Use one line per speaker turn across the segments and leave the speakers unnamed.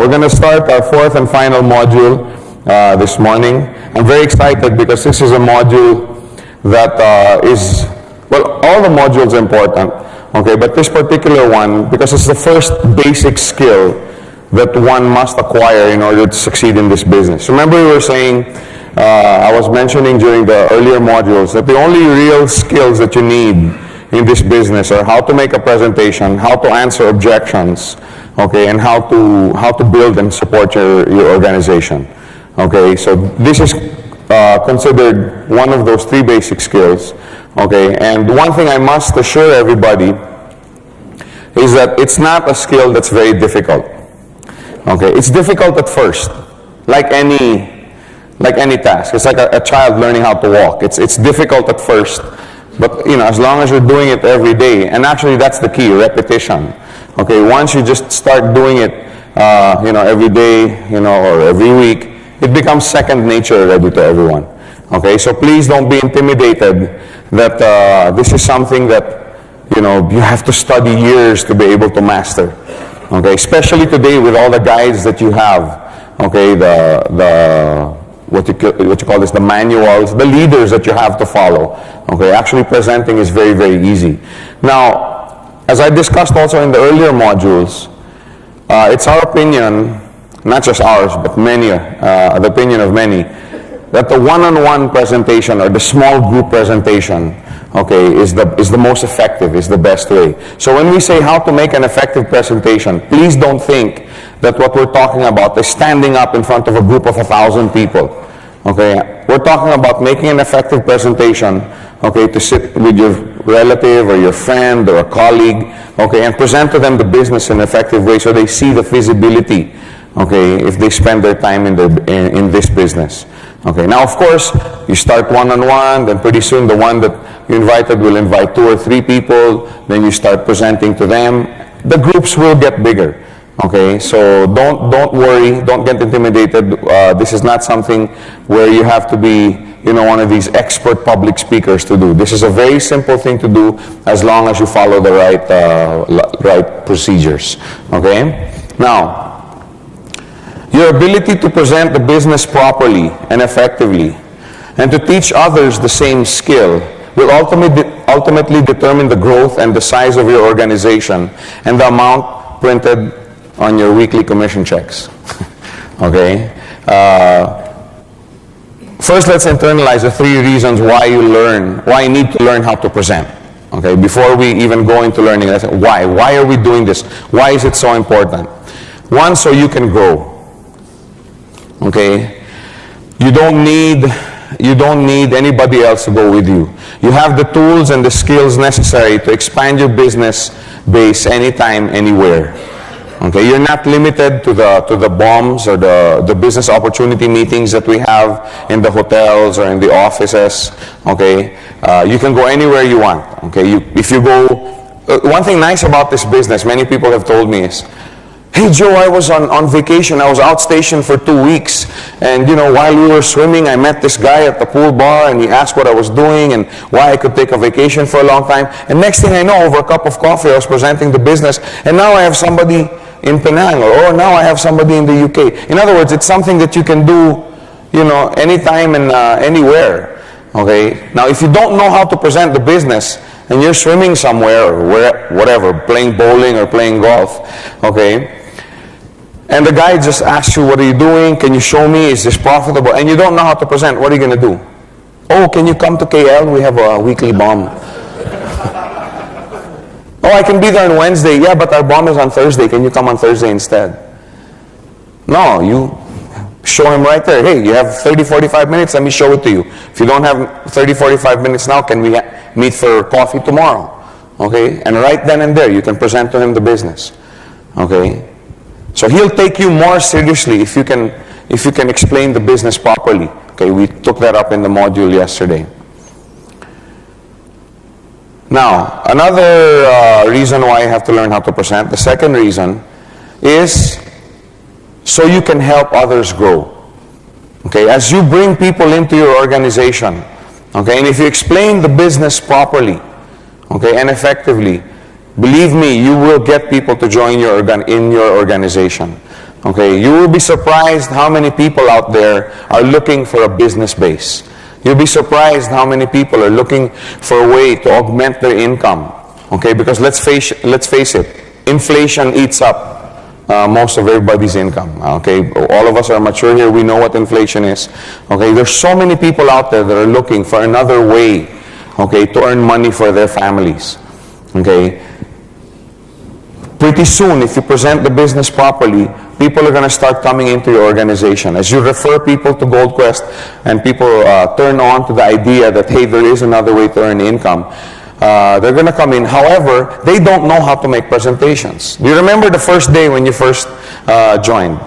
we're going to start our fourth and final module this morning. I'm very excited because this is a module that well, all the modules are important, okay, but this particular one, because it's the first basic skill that one must acquire in order to succeed in this business. Remember we were saying, I was mentioning during the earlier modules that the only real skills that you need in this business are how to make a presentation, how to answer objections, okay, and how to build and support your organization. Okay, so this is considered one of those three basic skills. Okay, and one thing I must assure everybody is that it's not a skill that's very difficult. Okay, it's difficult at first, like any task. It's like a child learning how to walk. It's difficult at first, but as long as you're doing it every day, and actually that's the key, repetition. Okay, once you just start doing it, every day, or every week, it becomes second nature already to everyone. Okay, so please don't be intimidated that this is something that you have to study years to be able to master. Okay, especially today with all the guides that you have. Okay, what you call this, the manuals, the leaders that you have to follow. Okay, actually presenting is very, very easy. Now, as I discussed also in the earlier modules, it's our opinion, not just ours, but the opinion of many, that the one-on-one presentation or the small group presentation, okay, is the most effective, is the best way. So when we say how to make an effective presentation, please don't think that what we're talking about is standing up in front of a group of 1,000 people. Okay, we're talking about making an effective presentation, okay, to sit with your relative or your friend or a colleague, okay, and present to them the business in an effective way so they see the feasibility, okay, if they spend their time in this business. Okay, now of course, you start one-on-one, then pretty soon the one that you invited will invite 2 or 3 people, then you start presenting to them. The groups will get bigger. Okay, so don't worry, don't get intimidated. This is not something where you have to be, one of these expert public speakers to do. This is a very simple thing to do as long as you follow the right procedures. Okay, now, your ability to present the business properly and effectively and to teach others the same skill will ultimately determine the growth and the size of your organization and the amount printed on your weekly commission checks. Okay? First, let's internalize the 3 reasons why you need to learn how to present. Okay? Before we even go into learning, let's say, why? Why are we doing this? Why is it so important? 1, so you can grow. Okay? You don't need anybody else to go with you. You have the tools and the skills necessary to expand your business base anytime, anywhere. Okay, you're not limited to the BOMs or the business opportunity meetings that we have in the hotels or in the offices. Okay, you can go anywhere you want. Okay, if you go, one thing nice about this business, many people have told me is, hey Joe, I was on vacation. I was outstationed for 2 weeks, and while we were swimming, I met this guy at the pool bar, and he asked what I was doing and why I could take a vacation for a long time. And next thing I know, over a cup of coffee, I was presenting the business, and now I have somebody in Penang, or now I have somebody in the UK. In other words, it's something that you can do, anytime and anywhere. Okay. Now, if you don't know how to present the business, and you're swimming somewhere or whatever, playing bowling or playing golf, okay, and the guy just asks you, what are you doing? Can you show me? Is this profitable? And you don't know how to present. What are you going to do? Oh, can you come to KL? We have a weekly BOM. Oh, I can be there on Wednesday. Yeah, but our BOM is on Thursday. Can you come on Thursday instead? No, you show him right there. Hey, you have 30, 45 minutes. Let me show it to you. If you don't have 30, 45 minutes now, can we meet for coffee tomorrow? Okay, and right then and there, you can present to him the business. Okay, so he'll take you more seriously if you can explain the business properly. Okay, we took that up in the module yesterday. Now, another reason why you have to learn how to present, the second reason, is so you can help others grow. Okay, as you bring people into your organization, okay, and if you explain the business properly, okay, and effectively, believe me, you will get people to join in your organization. Okay, you will be surprised how many people out there are looking for a business base. You'll be surprised how many people are looking for a way to augment their income. Okay, because let's face it, inflation eats up most of everybody's income. Okay, all of us are mature here. We know what inflation is. Okay, there's so many people out there that are looking for another way, okay, to earn money for their families. Okay, pretty soon, if you present the business properly, people are going to start coming into your organization. As you refer people to GoldQuest and people turn on to the idea that, hey, there is another way to earn income, they're going to come in. However, they don't know how to make presentations. Do you remember the first day when you first joined?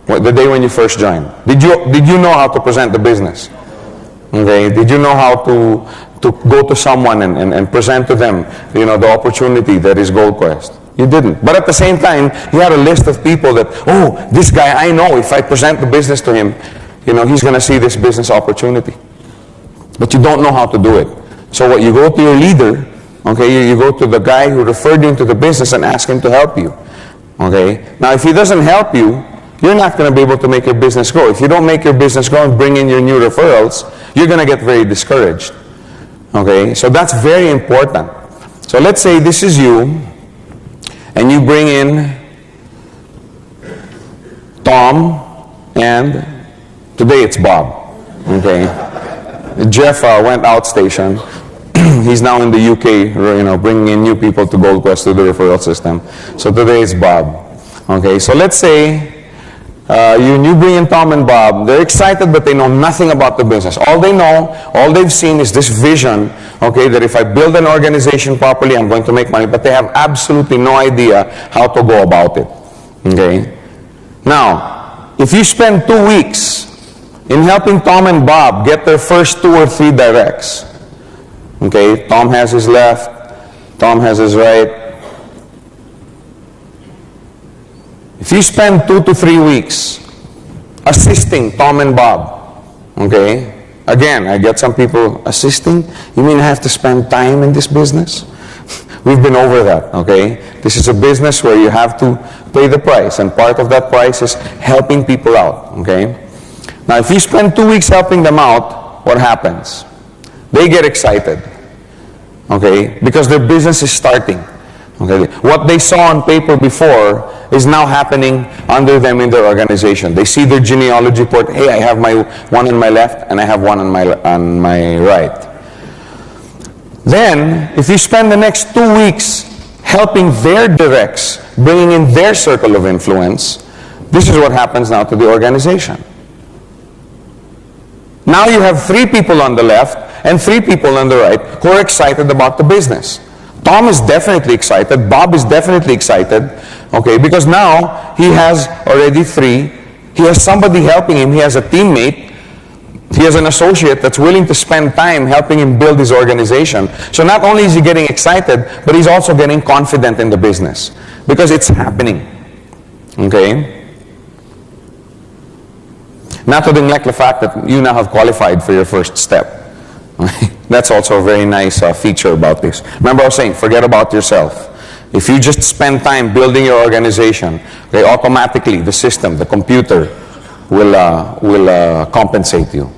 The day when you first joined? Did you know how to present the business? Okay. Did you know how to go to someone and present to them, you know, the opportunity that is GoldQuest? You didn't. But at the same time, you had a list of people that, oh, this guy, I know if I present the business to him, you know, he's going to see this business opportunity. But you don't know how to do it. So what, you go to your leader, okay, you go to the guy who referred you into the business and ask him to help you. Okay? Now, if he doesn't help you, you're not going to be able to make your business grow. If you don't make your business grow and bring in your new referrals, you're going to get very discouraged. Okay? So that's very important. So let's say this is you, and you bring in Tom, and today it's Bob. Okay? Jeff went outstation. He's now in the UK, you know, bringing in new people to GoldQuest through the referral system. So today it's Bob. Okay, so let's say you bring in Tom and Bob. They're excited, but they know nothing about the business. All they know, all they've seen is this vision, okay, that if I build an organization properly, I'm going to make money. But they have absolutely no idea how to go about it. Okay? Now, if you spend 2 weeks in helping Tom and Bob get their first 2 or 3 directs, okay, Tom has his left, Tom has his right. If you spend 2 to 3 weeks assisting Tom and Bob, okay, again, I get some people assisting. You mean I have to spend time in this business? We've been over that, okay? This is a business where you have to pay the price, and part of that price is helping people out, okay? Now, if you spend 2 weeks helping them out, what happens? They get excited, okay, because their business is starting. Okay, what they saw on paper before is now happening under them in their organization. They see their genealogy report. Hey, I have my one on my left and I have one on my right. Then, if you spend the next 2 weeks helping their directs, bringing in their circle of influence, this is what happens now to the organization. Now you have 3 people on the left and 3 people on the right who are excited about the business. Tom is definitely excited. Bob is definitely excited. Okay, because now he has already 3. He has somebody helping him. He has a teammate. He has an associate that's willing to spend time helping him build his organization. So not only is he getting excited, but he's also getting confident in the business because it's happening. Okay? Not to neglect the fact that you now have qualified for your first step. That's also a very nice feature about this. Remember I was saying, forget about yourself. If you just spend time building your organization, okay, automatically the system, the computer, will compensate you.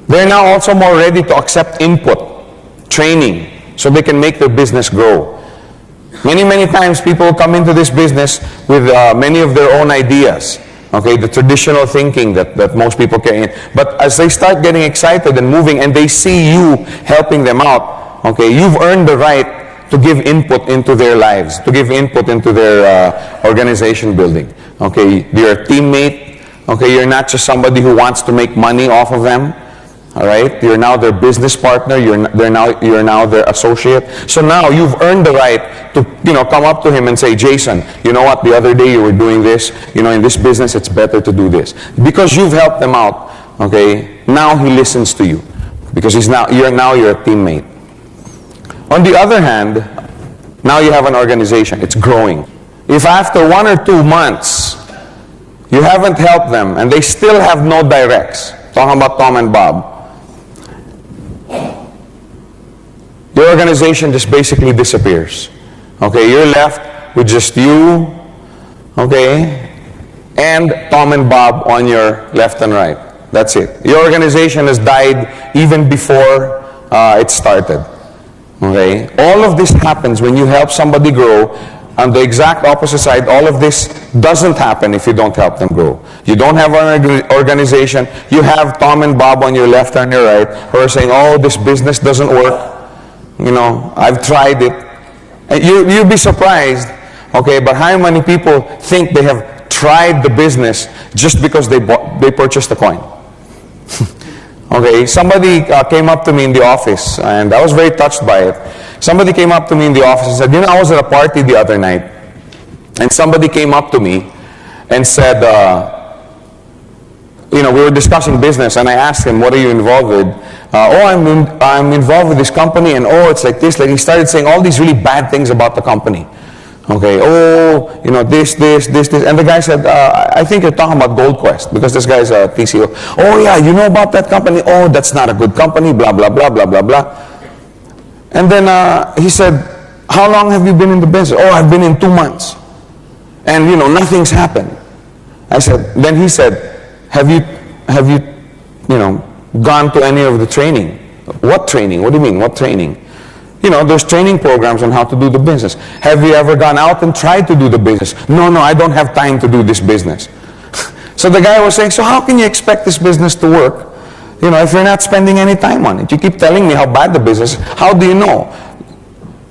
They're now also more ready to accept input, training, so they can make their business grow. Many, many times people come into this business with many of their own ideas. Okay, the traditional thinking that most people carry in. But as they start getting excited and moving and they see you helping them out, okay, you've earned the right to give input into their lives, to give input into their organization building. Okay, you're a teammate. Okay, you're not just somebody who wants to make money off of them. All right, you're now their business partner. You're now their associate. So now you've earned the right to, you know, come up to him and say, Jason, you know what? The other day you were doing this. You know, in this business, it's better to do this because you've helped them out. Okay, now he listens to you because you're a teammate. On the other hand, now you have an organization. It's growing. If after 1 or 2 months you haven't helped them and they still have no directs, talking about Tom and Bob, your organization just basically disappears. Okay, you're left with just you, okay, and Tom and Bob on your left and right. That's it. Your organization has died even before it started. Okay? All of this happens when you help somebody grow. On the exact opposite side, all of this doesn't happen if you don't help them grow. You don't have an organization. You have Tom and Bob on your left and your right who are saying, oh, this business doesn't work. You know, I've tried it. And you'll be surprised, okay, but how many people think they have tried the business just because they purchased a coin? Okay, somebody came up to me in the office, and I was very touched by it. Somebody came up to me in the office and said, you know, I was at a party the other night, and somebody came up to me and said, you know, we were discussing business, and I asked him, what are you involved with? I'm involved with this company, and it's like this. Like, he started saying all these really bad things about the company. Okay, you know, this. And the guy said, I think you're talking about Gold Quest, because this guy's a TCO. Oh, yeah, you know about that company? Oh, that's not a good company, blah, blah, blah, blah, blah, blah. And then he said, how long have you been in the business? Oh, I've been in 2 months. And, you know, nothing's happened. Then he said, have you, you know, gone to any of the training? What training? What do you mean, what training? You know, there's training programs on how to do the business. Have you ever gone out and tried to do the business? No, I don't have time to do this business. So the guy was saying, so how can you expect this business to work, you know, if you're not spending any time on it? You keep telling me how bad the business is. How do you know?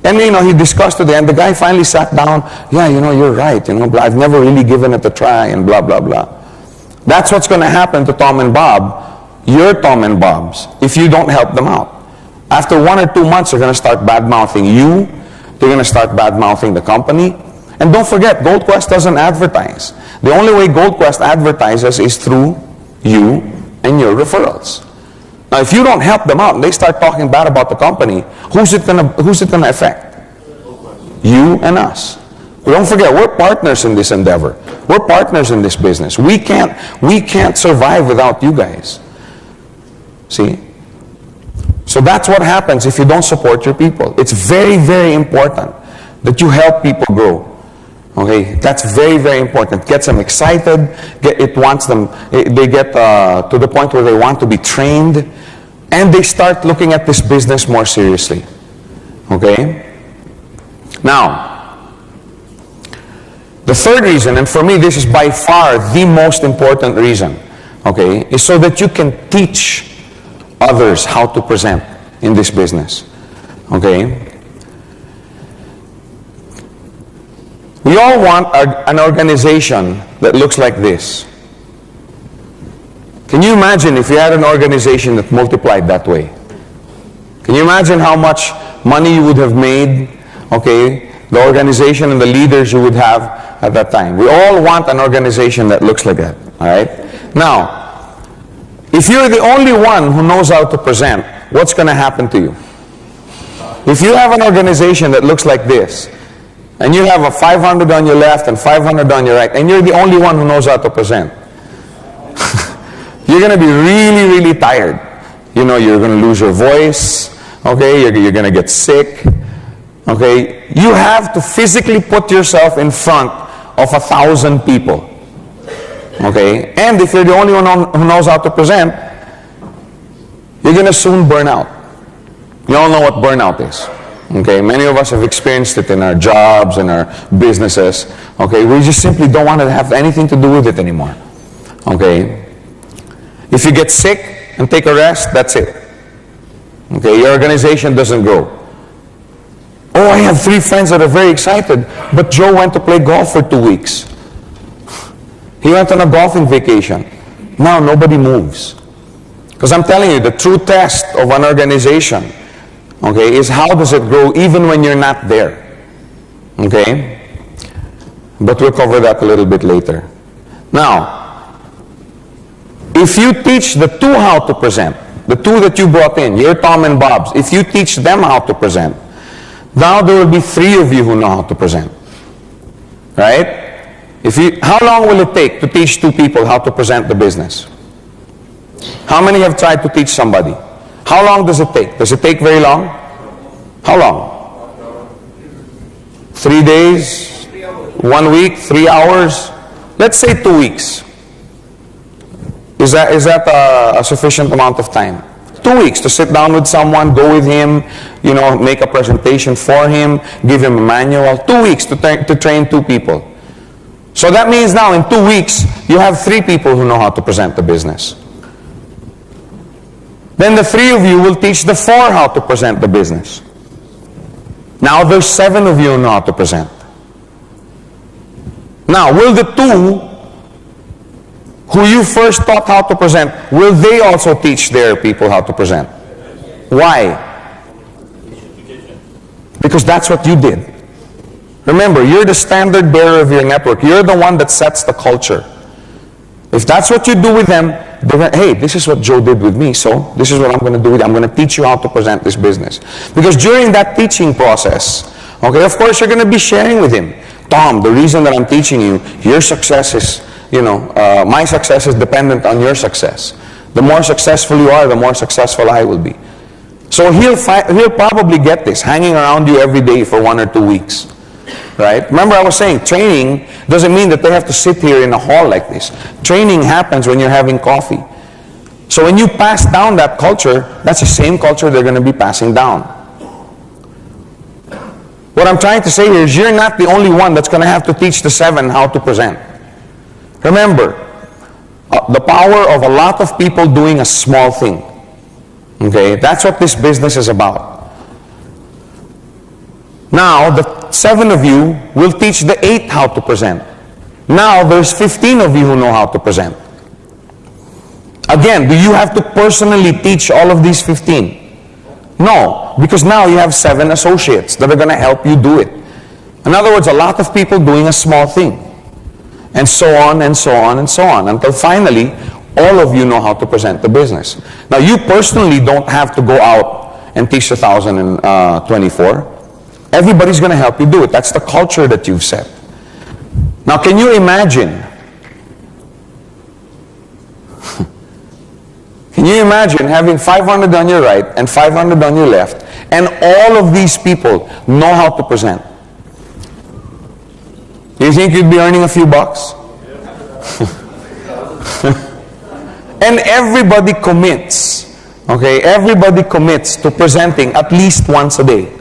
And, you know, he discussed it, and the guy finally sat down. Yeah, you know, you're right. You know, I've never really given it a try, and blah, blah, blah. That's what's going to happen to Tom and Bob, your Tom and Bobs, if you don't help them out. After 1 or 2 months, they're going to start bad-mouthing you. They're going to start bad-mouthing the company. And don't forget, Gold Quest doesn't advertise. The only way Gold Quest advertises is through you and your referrals. Now, if you don't help them out and they start talking bad about the company, who's it going to affect? You and us. But don't forget, we're partners in this endeavor. We're partners in this business. We can't survive without you guys. See? So that's what happens if you don't support your people. It's very, very important that you help people grow. Okay, that's very, very important. It gets them excited. They get to the point where they want to be trained, and they start looking at this business more seriously. Okay. Now, the third reason, and for me this is by far the most important reason, okay, is so that you can teach others how to present in this business. Okay? We all want an organization that looks like this. Can you imagine if you had an organization that multiplied that way? Can you imagine how much money you would have made? Okay? The organization and the leaders you would have at that time. We all want an organization that looks like that. Alright? Now, if you're the only one who knows how to present, what's going to happen to you? If you have an organization that looks like this, and you have a 500 on your left and 500 on your right, and you're the only one who knows how to present, you're going to be really, really tired. You know, you're going to lose your voice, okay? You're going to get sick, okay? You have to physically put yourself in front of 1,000 people. Okay? And if you're the only one who knows how to present, you're going to soon burn out. You all know what burnout is. Okay? Many of us have experienced it in our jobs and our businesses. Okay? We just simply don't want to have anything to do with it anymore. Okay? If you get sick and take a rest, that's it. Okay? Your organization doesn't grow. Oh, I have 3 friends that are very excited, but Joe went to play golf for 2 weeks. He went on a golfing vacation. Now nobody moves. Because I'm telling you, the true test of an organization, okay, is how does it grow even when you're not there. Okay? But we'll cover that a little bit later. Now, if you teach the 2 how to present, the 2 that you brought in, your Tom and Bobs, if you teach them how to present, now there will be 3 of you who know how to present. Right? How long will it take to teach 2 people how to present the business? How many have tried to teach somebody? How long does it take? Does it take very long? How long? 3 days? 1 week, 3 hours. Let's say 2 weeks. Is that a sufficient amount of time? 2 weeks to sit down with someone, go with him, make a presentation for him, give him a manual. 2 weeks to train 2 people. So that means now in 2 weeks, you have 3 people who know how to present the business. Then the 3 of you will teach the 4 how to present the business. Now there's 7 of you who know how to present. Now, will the 2 who you first taught how to present, will they also teach their people how to present? Why? Because that's what you did. Remember, you're the standard bearer of your network. You're the one that sets the culture. If that's what you do with them, hey, this is what Joe did with me, so this is what I'm going to do with you. I'm going to teach you how to present this business. Because during that teaching process, okay, of course you're going to be sharing with him. Tom, the reason that I'm teaching you, your success is, my success is dependent on your success. The more successful you are, the more successful I will be. So he'll probably get this, hanging around you every day for 1 or 2 weeks. Right? Remember I was saying, training doesn't mean that they have to sit here in a hall like this. Training happens when you're having coffee. So when you pass down that culture, that's the same culture they're going to be passing down. What I'm trying to say here is you're not the only one that's going to have to teach the 7 how to present. Remember, the power of a lot of people doing a small thing. Okay? That's what this business is about. Now, the 7 of you will teach the 8 how to present. Now, there's 15 of you who know how to present. Again, do you have to personally teach all of these 15? No, because now you have 7 associates that are going to help you do it. In other words, a lot of people doing a small thing. And so on, and so on, and so on. Until finally, all of you know how to present the business. Now, you personally don't have to go out and teach 1,024. Everybody's going to help you do it. That's the culture that you've set. Now, can you imagine? Can you imagine having 500 on your right and 500 on your left, and all of these people know how to present? You think you'd be earning a few bucks? And everybody commits. Okay, everybody commits to presenting at least once a day.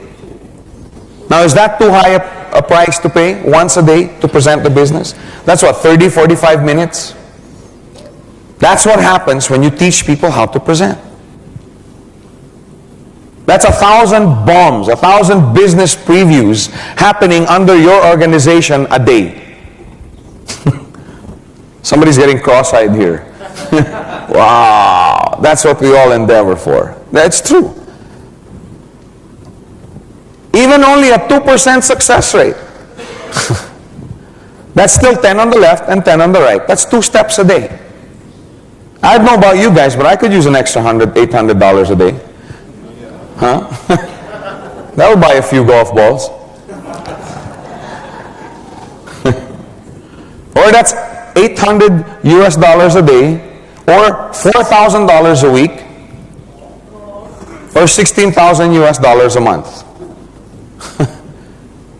Now, is that too high a price to pay once a day to present the business? That's what, 30, 45 minutes? That's what happens when you teach people how to present. That's 1,000 bombs, 1,000 business previews happening under your organization a day. Somebody's getting cross-eyed here. Wow, that's what we all endeavor for. That's true. Even only a 2% success rate. That's still 10 on the left and 10 on the right. That's 2 steps a day. I don't know about you guys, but I could use an extra $100, $800 a day. Huh? That would buy a few golf balls. Or that's $800 US a day, or $4,000 a week, or $16,000 US a month.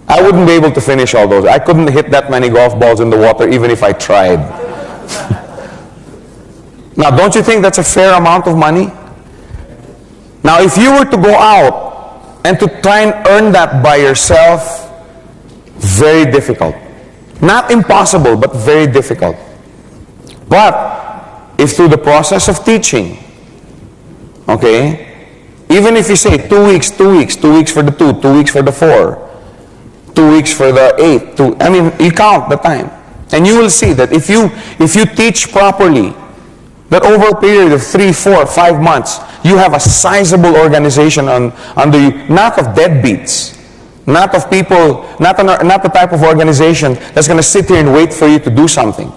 I wouldn't be able to finish all those. I couldn't hit that many golf balls in the water even if I tried. Now, don't you think that's a fair amount of money? Now, if you were to go out and to try and earn that by yourself, very difficult. Not impossible, but very difficult. But if through the process of teaching, okay, even if you say 2 weeks, 2 weeks, 2 weeks for the 2, 2 weeks for the 4, 2 weeks for the 8, I mean, you count the time. And you will see that if you teach properly, that over a period of 3, 4, 5 months, you have a sizable organization under you, not of deadbeats, not of people, not the type of organization that's going to sit here and wait for you to do something.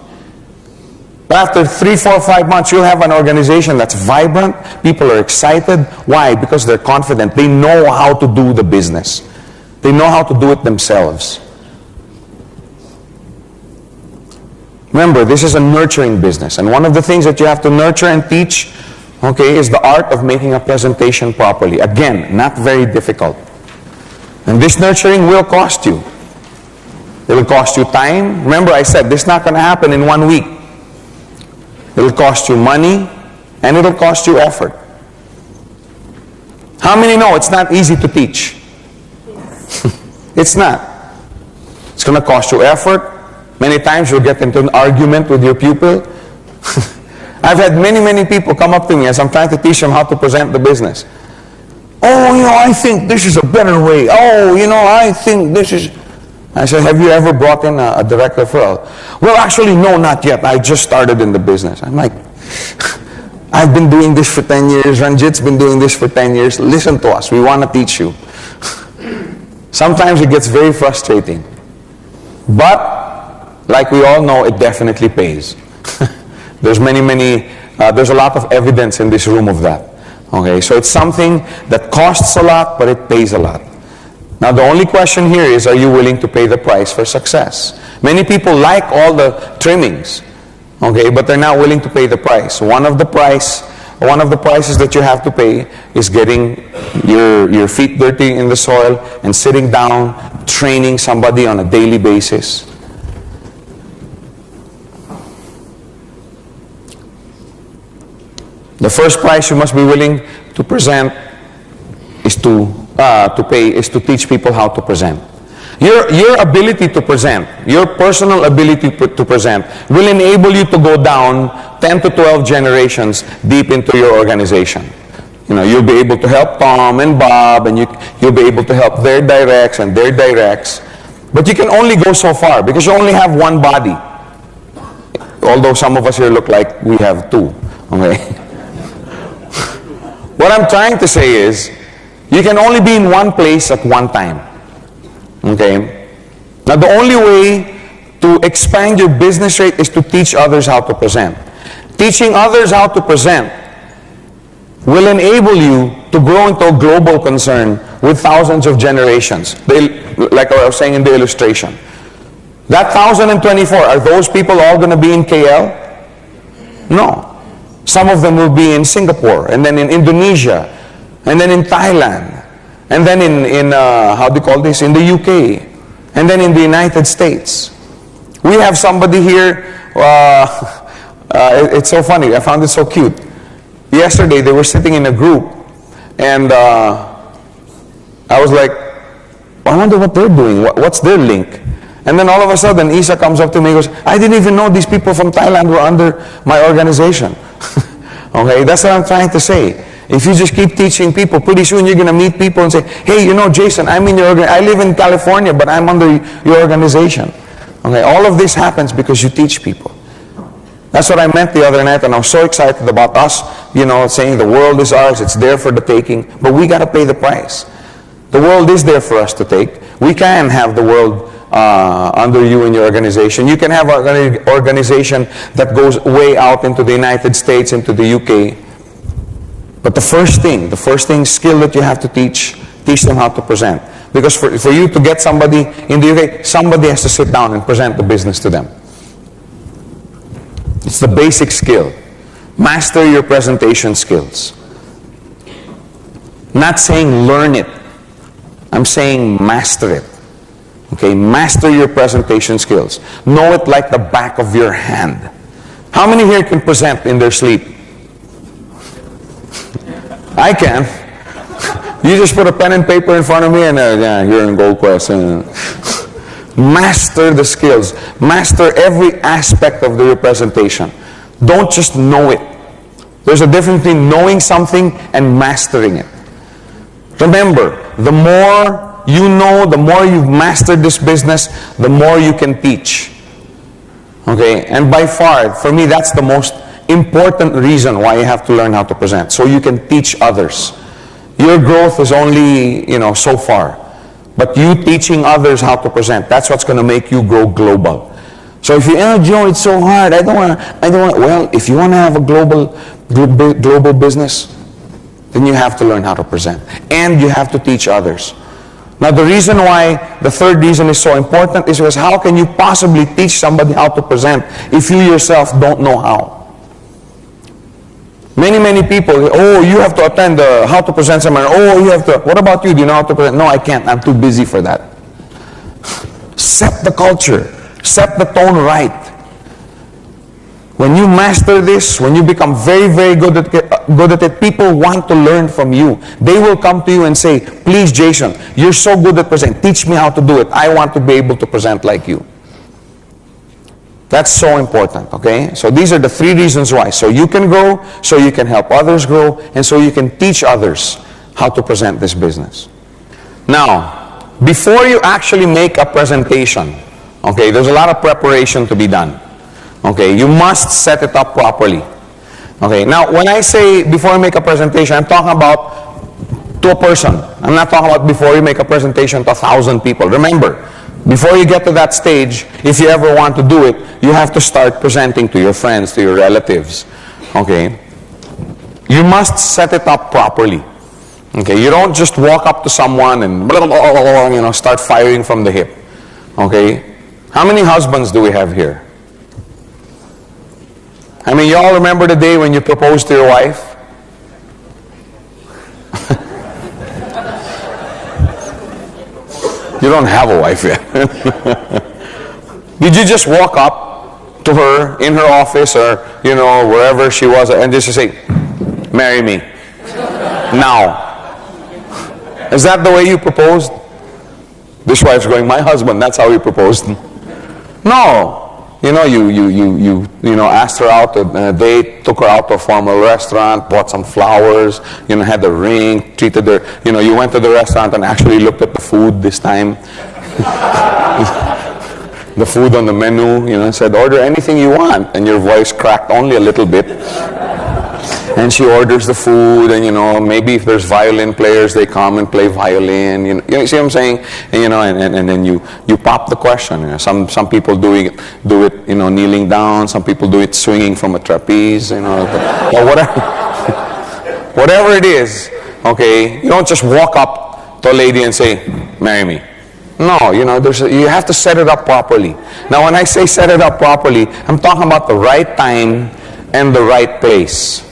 But after 3, 4, 5 months, you'll have an organization that's vibrant, people are excited. Why? Because they're confident. They know how to do the business. They know how to do it themselves. Remember, this is a nurturing business, and one of the things that you have to nurture and teach, okay, is the art of making a presentation properly. Again, not very difficult. And this nurturing will cost you. It'll cost you time. Remember I said, this is not going to happen in 1 week. It'll cost you money, and it'll cost you effort. How many know it's not easy to teach? It's not. It's going to cost you effort. Many times you'll get into an argument with your pupil. I've had many people come up to me as I'm trying to teach them how to present the business. Oh, I think this is a better way. Oh, I think this is... I said, have you ever brought in a direct referral? Well, actually, no, not yet. I just started in the business. I'm like, I've been doing this for 10 years. Ranjit's been doing this for 10 years. Listen to us. We want to teach you. Sometimes it gets very frustrating. But, like we all know, it definitely pays. There's there's a lot of evidence in this room of that. Okay, so it's something that costs a lot, but it pays a lot. Now the only question here is, are you willing to pay the price for success? Many people like all the trimmings, okay, but they're not willing to pay the price. One of the prices that you have to pay is getting your feet dirty in the soil and sitting down, training somebody on a daily basis. The first price you must be willing to present is to teach people how to present. Your ability to present, your personal ability to present, will enable you to go down 10 to 12 generations deep into your organization. You'll be able to help Tom and Bob, and you'll be able to help their directs and their directs. But you can only go so far because you only have one body. Although some of us here look like we have two. Okay. What I'm trying to say is, you can only be in one place at one time. Okay? Now the only way to expand your business rate is to teach others how to present. Teaching others how to present will enable you to grow into a global concern with thousands of generations. Like I was saying in the illustration. That 1,024, are those people all going to be in KL? No. Some of them will be in Singapore, and then in Indonesia, and then in Thailand, and then in in the UK, and then in the United States. We have somebody here, it's so funny, I found it so cute. Yesterday they were sitting in a group, and I was like, I wonder what they're doing, what's their link? And then all of a sudden Isa comes up to me and goes, I didn't even know these people from Thailand were under my organization. Okay, that's what I'm trying to say. If you just keep teaching people, pretty soon you're going to meet people and say, hey, Jason, I'm in your I live in California, but I'm under your organization. Okay, all of this happens because you teach people. That's what I meant the other night, and I was so excited about us, saying the world is ours, it's there for the taking, but we got to pay the price. The world is there for us to take. We can have the world under you in your organization. You can have an organization that goes way out into the United States, into the UK. But the first skill that you have to teach them how to present. Because for you to get somebody in the UK, somebody has to sit down and present the business to them. It's the basic skill. Master your presentation skills. Not saying learn it. I'm saying master it. Okay, master your presentation skills. Know it like the back of your hand. How many here can present in their sleep? I can. You just put a pen and paper in front of me and you're in Gold Quest. Master the skills. Master every aspect of your presentation. Don't just know it. There's a difference between knowing something and mastering it. Remember, the more you know, the more you've mastered this business, the more you can teach. Okay? And by far, for me, that's the most important reason why you have to learn how to present. So you can teach others. Your growth is only, so far. But you teaching others how to present, that's what's going to make you grow global. So if you, Joe, it's so hard, I don't want, well, if you want to have a global business, then you have to learn how to present. And you have to teach others. Now the reason why, the third reason is so important is because how can you possibly teach somebody how to present if you yourself don't know how? Many people, you have to attend the how to present seminar. You have to, what about you? Do you know how to present? No, I can't. I'm too busy for that. Set the culture. Set the tone right. When you master this, when you become very, very good at it, people want to learn from you. They will come to you and say, please, Jason, you're so good at presenting. Teach me how to do it. I want to be able to present like you. That's so important, okay? So these are the 3 reasons why. So you can grow, so you can help others grow, and so you can teach others how to present this business. Now, before you actually make a presentation, okay, there's a lot of preparation to be done. Okay, you must set it up properly. Okay, now when I say before you make a presentation, I'm talking about to a person. I'm not talking about before you make a presentation to 1,000 people. Remember, before you get to that stage, if you ever want to do it, you have to start presenting to your friends, to your relatives. Okay, you must set it up properly. Okay, you don't just walk up to someone and blah, blah, blah, blah, start firing from the hip. Okay, how many husbands do we have here? I mean, you all remember the day when you proposed to your wife? You don't have a wife yet. Did you just walk up to her in her office or, wherever she was and just say, marry me now? Is that the way you proposed? This wife's going, my husband, that's how he proposed. No. You asked her out on a date, took her out to a formal restaurant, bought some flowers, had the ring, treated her, you went to the restaurant and actually looked at the food this time. The food on the menu, said, order anything you want. And your voice cracked only a little bit. And she orders the food, and maybe if there's violin players, they come and play violin. You see what I'm saying? And then you pop the question. Some people do it kneeling down. Some people do it swinging from a trapeze. Or whatever it is. Okay, you don't just walk up to a lady and say, "Marry me." No, you have to set it up properly. Now, when I say set it up properly, I'm talking about the right time and the right place.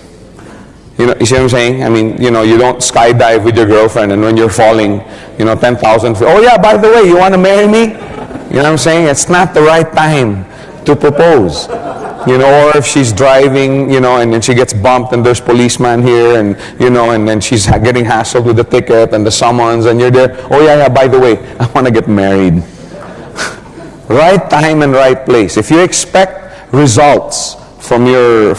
You see what I'm saying? I mean, you don't skydive with your girlfriend and when you're falling, 10,000 feet. Oh yeah, by the way, you want to marry me? You know what I'm saying? It's not the right time to propose. Or if she's driving, and then she gets bumped and there's policeman here and, and then she's getting hassled with the ticket and the summons and you're there. Oh yeah, by the way, I want to get married. Right time and right place. If you expect results from your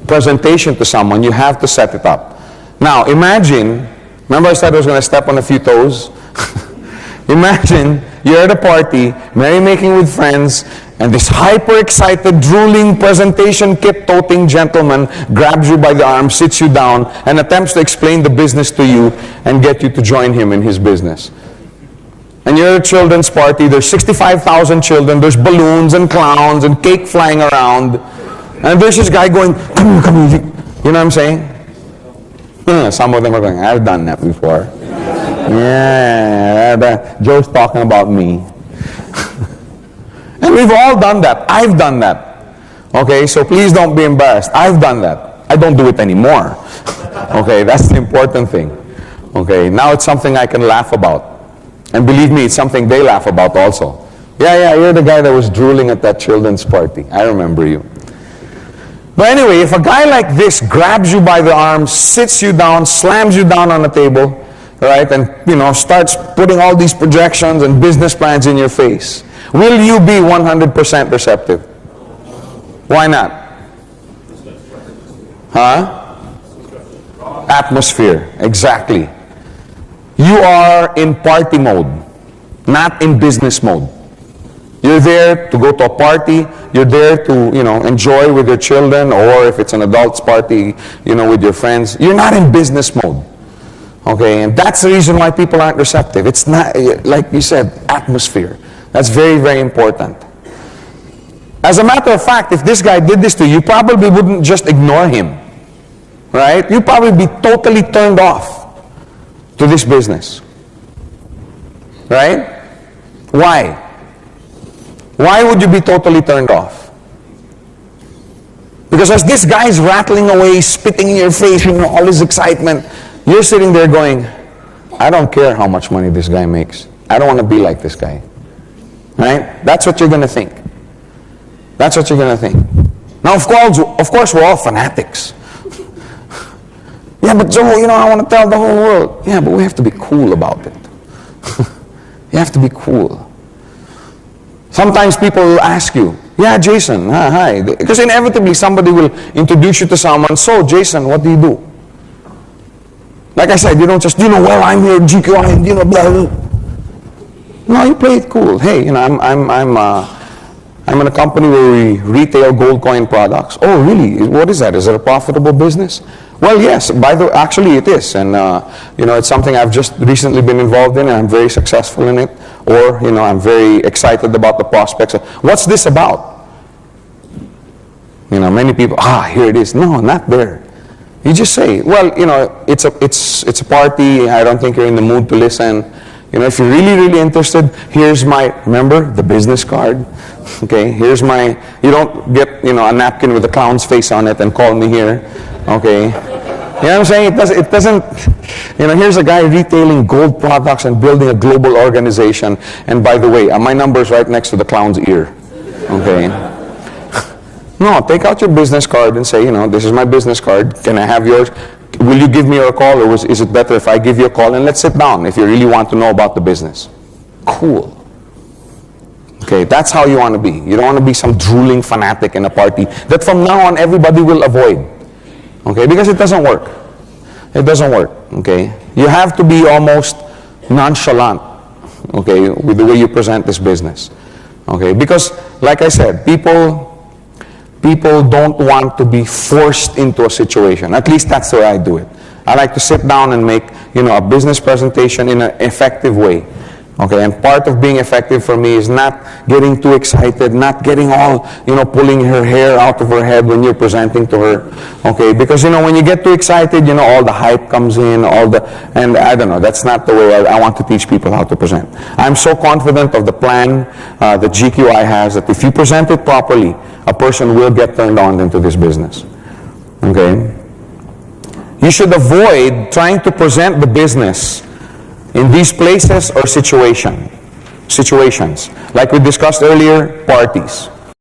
presentation to someone, you have to set it up. Now, remember I said I was going to step on a few toes? Imagine you're at a party, merrymaking with friends, and this hyper-excited, drooling, presentation kit-toting gentleman grabs you by the arm, sits you down, and attempts to explain the business to you and get you to join him in his business. And you're at a children's party, there's 65,000 children, there's balloons and clowns and cake flying around. And there's this guy going, come here. You know what I'm saying? Some of them are going, I've done that before. Yeah, Joe's talking about me. And we've all done that. I've done that. Okay, so please don't be embarrassed. I've done that. I don't do it anymore. Okay, that's the important thing. Okay, now it's something I can laugh about. And believe me, it's something they laugh about also. Yeah, you're the guy that was drooling at that children's party. I remember you. But anyway, if a guy like this grabs you by the arm, sits you down, slams you down on the table, right, and starts putting all these projections and business plans in your face, will you be 100% receptive? Why not? Atmosphere, exactly. You are in party mode, not in business mode. You're there to go to a party. You're there to, enjoy with your children, or if it's an adult's party, with your friends. You're not in business mode. Okay, and that's the reason why people aren't receptive. It's not, like you said, atmosphere. That's very, very important. As a matter of fact, if this guy did this to you, you probably wouldn't just ignore him. Right? You'd probably be totally turned off to this business. Right? Why? Why would you be totally turned off? Because as this guy's rattling away, spitting in your face, all his excitement, you're sitting there going, I don't care how much money this guy makes. I don't want to be like this guy. Right? That's what you're going to think. That's what you're going to think. Now, of course, we're all fanatics. Yeah, but Joe, I want to tell the whole world. Yeah, but we have to be cool about it. You have to be cool. Sometimes people will ask you, yeah, Jason, hi. Because inevitably somebody will introduce you to someone. So, Jason, what do you do? Like I said, you don't just, well, I'm here at GQI, and, blah, blah. No, you play it cool. Hey, I'm in a company where we retail gold coin products. Oh, really? What is that? Is it a profitable business? Well, yes. Actually, it is, and it's something I've just recently been involved in, and I'm very successful in it. Or, I'm very excited about the prospects. What's this about? Many people. Here it is. No, not there. You just say, well, it's a party. I don't think you're in the mood to listen. If you're really, really interested, here's remember the business card? Okay, here's you don't get, a napkin with a clown's face on it and call me here. Okay. You know what I'm saying? It doesn't, here's a guy retailing gold products and building a global organization. And by the way, my number's right next to the clown's ear. Okay. No, take out your business card and say, this is my business card. Can I have yours? Will you give me a call, or is it better if I give you a call and let's sit down if you really want to know about the business? Cool. Okay, that's how you want to be. You don't want to be some drooling fanatic in a party that from now on everybody will avoid. Okay, because it doesn't work. It doesn't work. Okay, you have to be almost nonchalant. Okay, with the way you present this business. Okay, because like I said, people don't want to be forced into a situation. At least that's the way I do it. I like to sit down and make, a business presentation in an effective way. Okay, and part of being effective for me is not getting too excited, not getting all, pulling her hair out of her head when you're presenting to her. Okay, because, when you get too excited, all the hype comes in, and I don't know, that's not the way I want to teach people how to present. I'm so confident of the plan that GQI has that if you present it properly, a person will get turned on into this business. Okay? You should avoid trying to present the business in these places or situations. Like we discussed earlier, parties.